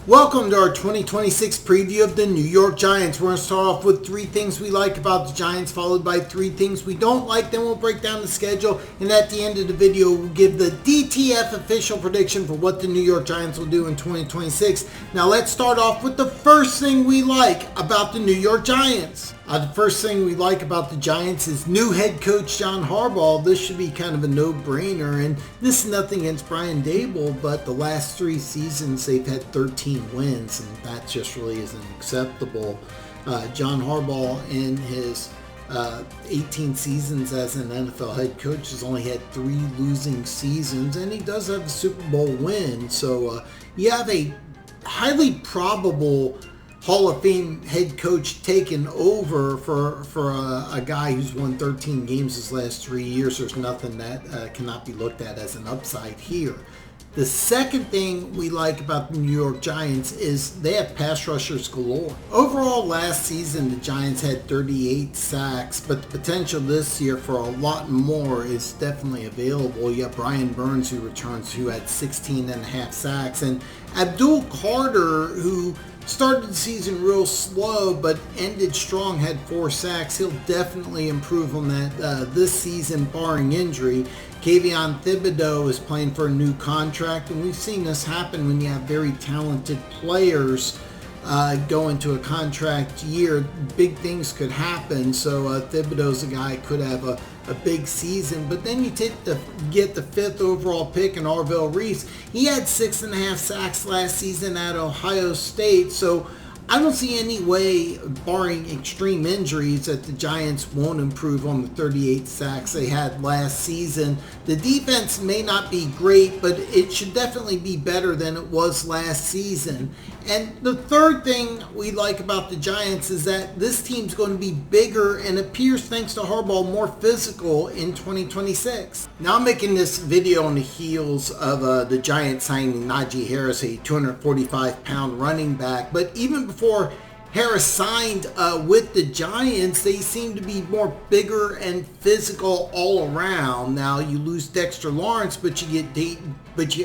Welcome to our 2026 preview of the New York Giants. We're going to start off with 3 things we like about the Giants, followed by 3 things we don't like. Then we'll break down the schedule, and at the end of the video, we'll give the DTF official prediction for what the New York Giants will do in 2026. Now let's start off with the first thing we like about the New York Giants. The first thing we like about the Giants is new head coach John Harbaugh. This should be kind of a no-brainer, and this is nothing against Brian Daboll, but the last 3 seasons they've had 13 wins, and that just really isn't acceptable. John Harbaugh in his 18 seasons as an NFL head coach has only had 3 losing seasons, and he does have a Super Bowl win, so you have a highly probable Hall of Fame head coach taken over for a guy who's won 13 games his last 3 years. There's nothing that cannot be looked at as an upside here. The second thing we like about the New York Giants is they have pass rushers galore. Overall, last season, the Giants had 38 sacks, but the potential this year for a lot more is definitely available. You have Brian Burns, who returns, who had 16 and a half sacks, and Abdul Carter, who started the season real slow but ended strong, had 4 sacks. He'll definitely improve on that this season, barring injury. Kayvon Thibodeau is playing for a new contract, and we've seen this happen when you have very talented players go into a contract year. Big things could happen, so Thibodeau's a guy who could have a big season. But then you get the 5th overall pick in Arvell Reese. He had 6.5 sacks last season at Ohio State, so I don't see any way, barring extreme injuries, that the Giants won't improve on the 38 sacks they had last season. The defense may not be great, but it should definitely be better than it was last season. And the third thing we like about the Giants is that this team's going to be bigger and appears, thanks to Harbaugh, more physical in 2026. Now I'm making this video on the heels of the Giants signing Najee Harris, a 245-pound running back. But even before Harris signed with the Giants, they seem to be more bigger and physical all around. Now you lose Dexter Lawrence, but you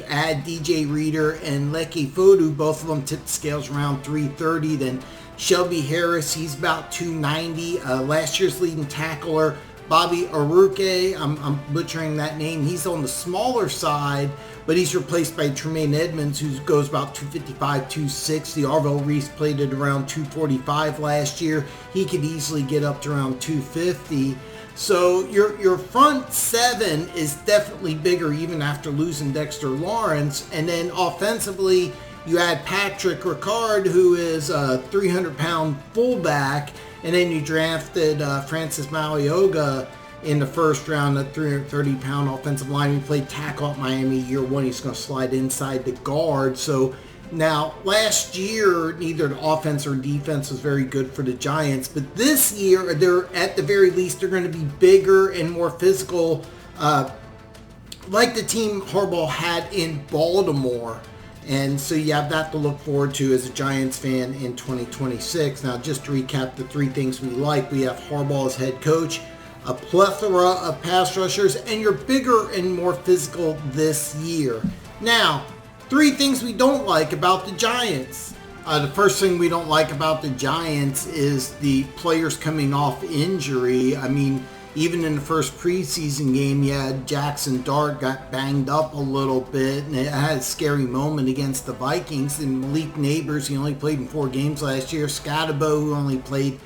add DJ Reader and Leke Fodu. Both of them tip the scales around 330. Then Shelby Harris, he's about 290. Last year's leading tackler, Bobby Aruke, I'm butchering that name. He's on the smaller side, but he's replaced by Tremaine Edmonds, who goes about 255, 260. Arvell Reese played at around 245 last year. He could easily get up to around 250. So your front 7 is definitely bigger even after losing Dexter Lawrence. And then offensively, you add Patrick Ricard, who is a 300-pound fullback, and then you drafted Francis Malioga in the first round, a 330-pound offensive lineman. He played tackle at Miami year 1. He's going to slide inside the guard. So now, last year, neither the offense or defense was very good for the Giants. But this year, they're at the very least, they're going to be bigger and more physical, like the team Harbaugh had in Baltimore. And so you have that to look forward to as a Giants fan in 2026. Now, just to recap the 3 things we like, we have Harbaugh as head coach, a plethora of pass rushers, and you're bigger and more physical this year. Now, 3 things we don't like about the Giants. The first thing we don't like about the Giants is the players coming off injury. I mean, even in the first preseason game, you had Jackson Dart got banged up a little bit, and it had a scary moment against the Vikings. And Malik Neighbors, he only played in 4 games last year. Scatterbo, who only played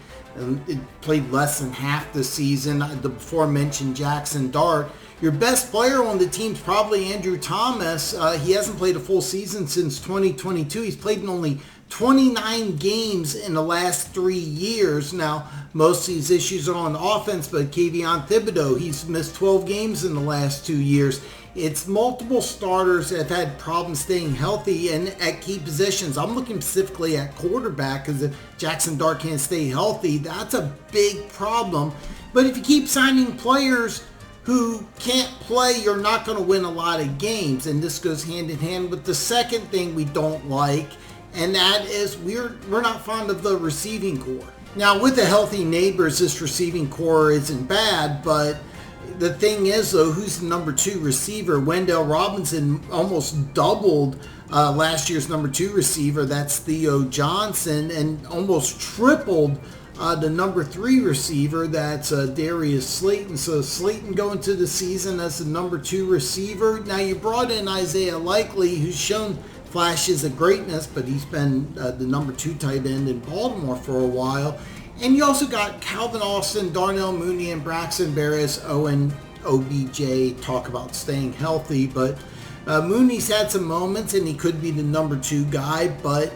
less than half the season. The before-mentioned Jackson Dart. Your best player on the team's probably Andrew Thomas. He hasn't played a full season since 2022. He's played in only 29 games in the last 3 years. Now, most of these issues are on offense, but Kayvon Thibodeau, he's missed 12 games in the last 2 years. It's multiple starters that have had problems staying healthy and at key positions. I'm looking specifically at quarterback, because if Jackson Dart can't stay healthy, that's a big problem. But if you keep signing players who can't play, you're not going to win a lot of games. And this goes hand in hand with the second thing we don't like, and that is we're not fond of the receiving core. Now, with the healthy Neighbors, this receiving core isn't bad, but The thing is, though, who's the number 2 receiver? Wendell Robinson almost doubled last year's number 2 receiver. That's Theo Johnson, and almost tripled the number 3 receiver. That's Darius Slayton. So Slayton going to the season as the number 2 receiver. Now you brought in Isaiah Likely, who's shown flashes of greatness, but he's been the number 2 tight end in Baltimore for a while. And you also got Calvin Austin, Darnell Mooney, and Braxton Berrios, Owen, OBJ, talk about staying healthy. But Mooney's had some moments, and he could be the number 2 guy, but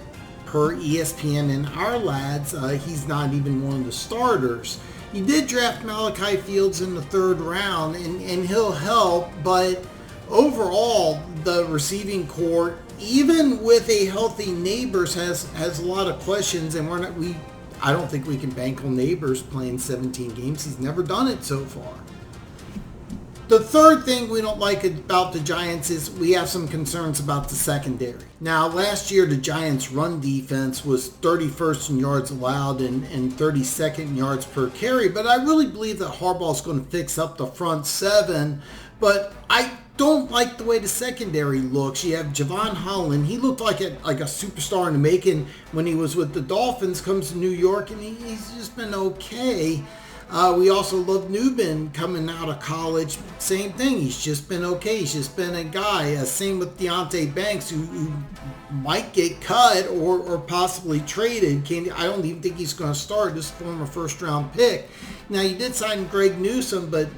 per ESPN and our lads, he's not even one of the starters. You did draft Malachi Fields in the 3rd round, and he'll help, but overall, the receiving corps, even with a healthy Neighbors, has a lot of questions, and I don't think we can bank on Neighbors playing 17 games. He's never done it so far. The third thing we don't like about the Giants is we have some concerns about the secondary. Now, last year, the Giants' run defense was 31st in yards allowed and 32nd in yards per carry, but I really believe that Harbaugh is going to fix up the front 7, but I don't like the way the secondary looks. You have Javon Holland. He looked like a superstar in the making when he was with the Dolphins, comes to New York, and he's just been okay. We also love Newman coming out of college. Same thing. He's just been okay. He's just been a guy. Same with Deonte Banks, who might get cut or possibly traded. I don't even think he's going to start. This former first-round pick. Now, you did sign Greg Newsome, but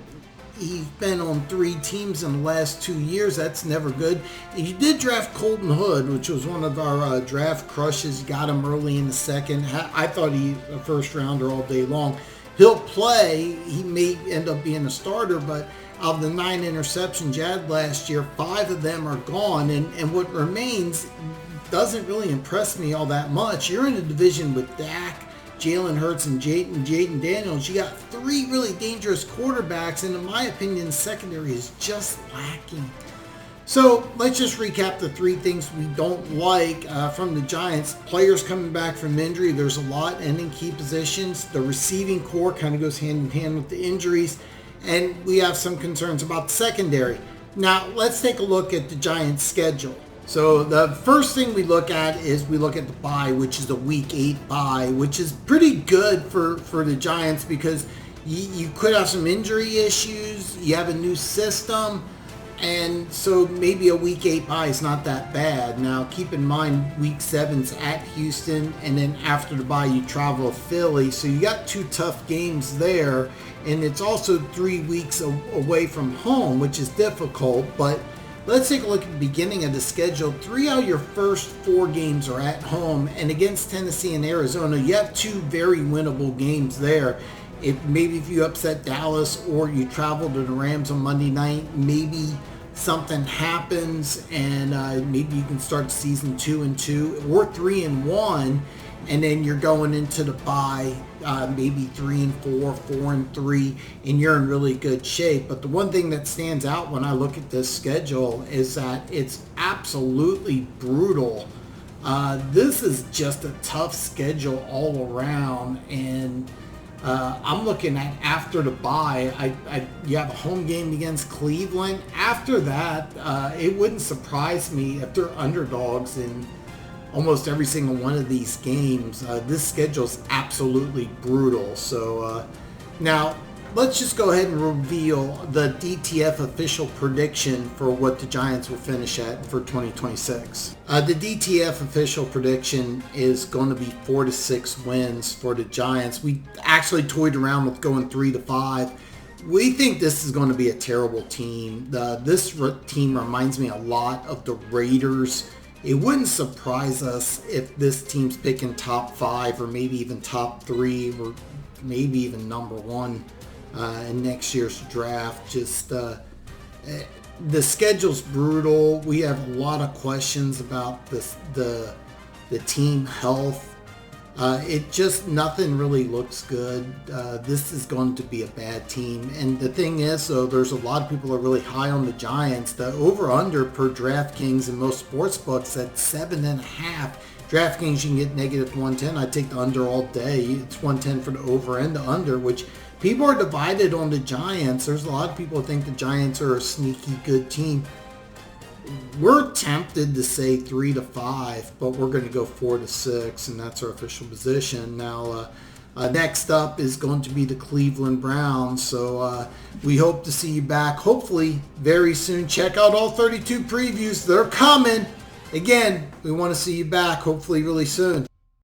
he's been on 3 teams in the last 2 years. That's never good. And you did draft Colton Hood, which was one of our draft crushes. You got him early in the 2nd. I thought he was a first-rounder all day long. He'll play. He may end up being a starter, but out of the 9 interceptions you had last year, 5 of them are gone. And what remains doesn't really impress me all that much. You're in a division with Dak, Jalen Hurts, and Jaden Daniels. You got 3 really dangerous quarterbacks, and in my opinion, secondary is just lacking. So let's just recap the 3 things we don't like from the Giants. Players coming back from injury. There's a lot ending key positions. The receiving core kind of goes hand in hand with the injuries. And we have some concerns about the secondary. Now, let's take a look at the Giants' schedule. So the first thing we look at is we look at the bye, which is the Week 8 bye, which is pretty good for the Giants because you could have some injury issues. You have a new system. And so maybe a Week 8 bye is not that bad. Now, keep in mind, Week 7's at Houston, and then after the bye, you travel to Philly. So you got 2 tough games there, and it's also 3 weeks away from home, which is difficult. But let's take a look at the beginning of the schedule. 3 out of your first 4 games are at home, and against Tennessee and Arizona, you have 2 very winnable games there. Maybe if you upset Dallas or you travel to the Rams on Monday night, maybe something happens and maybe you can start the season 2-2 or 3-1, and then you're going into the bye maybe 3-4, 4-3, and you're in really good shape. But the one thing that stands out when I look at this schedule is that it's absolutely brutal. This is just a tough schedule all around, and I'm looking at after the bye, you have a home game against Cleveland. After that, it wouldn't surprise me if they're underdogs in almost every single one of these games. This schedule is absolutely brutal. So now let's just go ahead and reveal the DTF official prediction for what the Giants will finish at for 2026. The DTF official prediction is going to be 4 to 6 wins for the Giants. We actually toyed around with going 3 to 5. We think this is going to be a terrible team. This team reminds me a lot of the Raiders. It wouldn't surprise us if this team's picking top 5 or maybe even top 3 or maybe even number 1 in next year's draft. Just the schedule's brutal. We have a lot of questions about the team health. It just, nothing really looks good. This is going to be a bad team. And the thing is, though, there's a lot of people that are really high on the Giants. The over-under per DraftKings and most sports books at 7.5. DraftKings, you can get negative 110. I take the under all day. It's 110 for the over and the under, which people are divided on the Giants. There's a lot of people who think the Giants are a sneaky good team. We're tempted to say 3-5, but we're going to go 4-6, and that's our official position. Now, next up is going to be the Cleveland Browns. So we hope to see you back, hopefully, very soon. Check out all 32 previews. They're coming. Again, we want to see you back, hopefully, really soon.